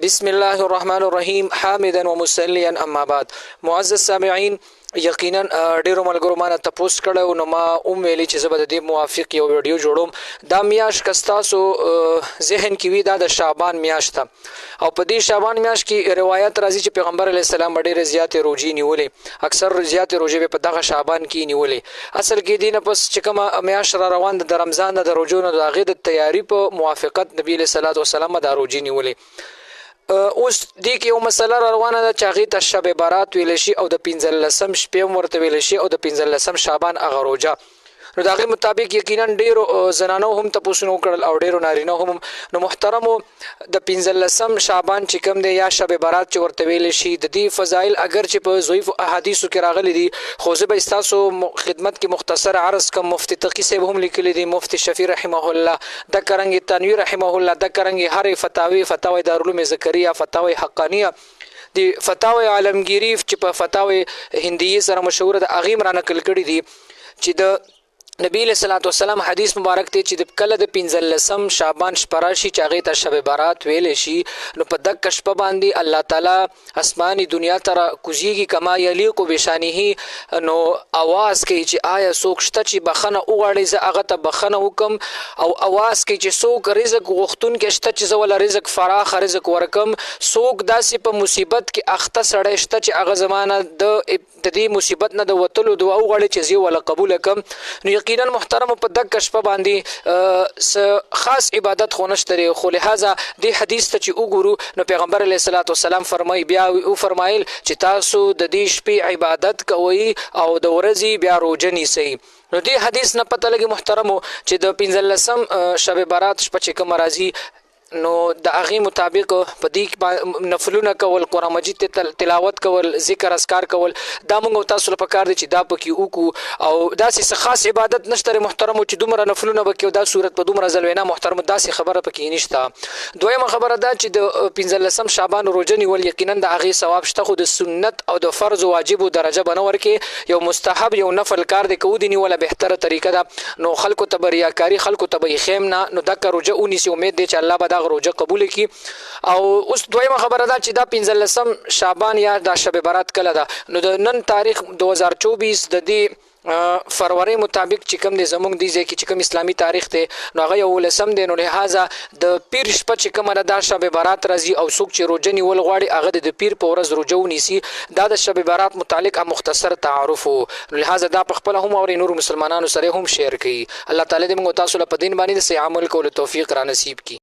بسم الله الرحمن الرحیم حامدا ومصلیا اما بعد. معزز سامعین، یقینا ډیرو ملګرو ما نه تپوس کړی نو ما ویلي چې زه به د دې موافق یو ویډیو جوړوم. دا میاشت که ستاسو ذهن کې وي دا د شعبان میاشت ده او په دې شعبان میاشت کې روایت راځي چې پیغمبر علیه السلام به ډېرې زیاتې روژې نیولې، اکثر زیاتې روژې به په دغه شعبان کې نیولې. اصل کې دې نه پس چې کومه میاشت را روان ده د رمضان ده، د روژو نه د هغې د تیاري په موافقت نبي علیه الصلاة والسلام دا روژې نیولې. اوس دې کې یو مسله را روانه ده چې هغې ته شب برات ویلی شي او د 15 شپې هم ورته ویلی شي او د 15 شعبان هغه روژه. نو د هغې مطابق یقینا ډېرو زنانو هم تپوسونه وکړل او ډېرو نارینه هم. نو محترمو، د 15 شعبان چې کوم دی یا شب برات چې ورته ویلی شي، د دې فضایل اگر چې په ضعیفو احادیثو کې راغلي دي، خو زه به ستاسو خدمت کې مختصر عرض کوم. مفتی تقي صاحب هم لیکلي دي، مفتی شفیع رحمه الله، د کرنګ تنویر رحمه الله، د کرنګ هرې فتاوی دارالعلوم ذکریه، فتاوی حقانیه، د فتاوی عالمگیری چې په فتاوی هندیه سره مشهوره ده، هغې هم را نقل کړي دي چې د نبی علیه الصلاة والسلام حدیث مبارک دی چې د کله د 15 شعبان شپه راشي چې هغې ته شب برات ویلی شي، نو په دغه شپه باندې الله تعالی اسماني دنیا ته راکوزیږي کما یلیق بشانه. نو اواز کوي چې آیا څوک شته چې بخښنه وغواړي، زه هغه ته بخښنه وکم، او اواز کوي چې څوک رزق غوښتونکی شته چې زه وله رزق فراخه رزق ورکم، څوک داسې په مصیبت کې اخته سړی شته چې هغه زمانه د دې مصیبت نه د وتلو دعا وغواړي چې زه وله قبوله کم. نو یقینا محترم په دغه شپه باندې خاص عبادت خو نشته دی، خو لهذا دې حدیث ته چې وګورو نو پیغمبر علیه الصلاة والسلام فرمایي، بیا وفرمایل چې تاسو د دې شپې عبادت کوئ او د ورځې بیا روژه نیسئ. نو دې حدیث نه پته لګي محترمو چې د 15 شب برات شپه چې کومه راځي، نو د هغې مطابق په دې نفلونه کول، قرآن مجید تلاوت کول، ذکر اذکار کول، دا موږ او تاسو له پکار دی چې دا پکې وکړو. او داسې څه خاص عبادت نشته دی محترمو چې دومره نفلونه به کوي او دا صورت په دومره ځل وینا محترمو، داسې خبره پکې نشته. دویمه خبره دا چې د 15 شعبان روژه نیول یقینا د هغې ثواب شته، خو د سنت او د فرض و واجبو درجه به نه ورکې، یو مستحب یو نفل کار دی که ودې نیوله بهتره طریقه ده. نو خلکو ته به ریاکاري، خلکو ته به یې خیم نه، نو دغه روژه ونیسي، امید دی چې الله به دغه روژه قبول کی. او اوس دویمه خبره ده چې دا 15 شعبان یا دا شب برات کله ده، نو د نن تاریخ 2024 د دې فروری مطابق چې کوم دی زموږ دې ځای کې چې کوم اسلامي تاریخ دی نو هغه 11 دی. نو لهذا د پیر شپه چې کومه ده دا شب برات راځي او څوک چې روژه نیول غواړي هغه د پیر په ورځ روژه ونیسي. دا د شب برات متعلق مختصر تعارف و، لهذا دا په خپله هم اوري، نور مسلمانانو سره هم شیر کوي. الله تعالی دې موږ تاسو له په دین باندې د صحیح عمل کولو توفیق را نصیب کړي.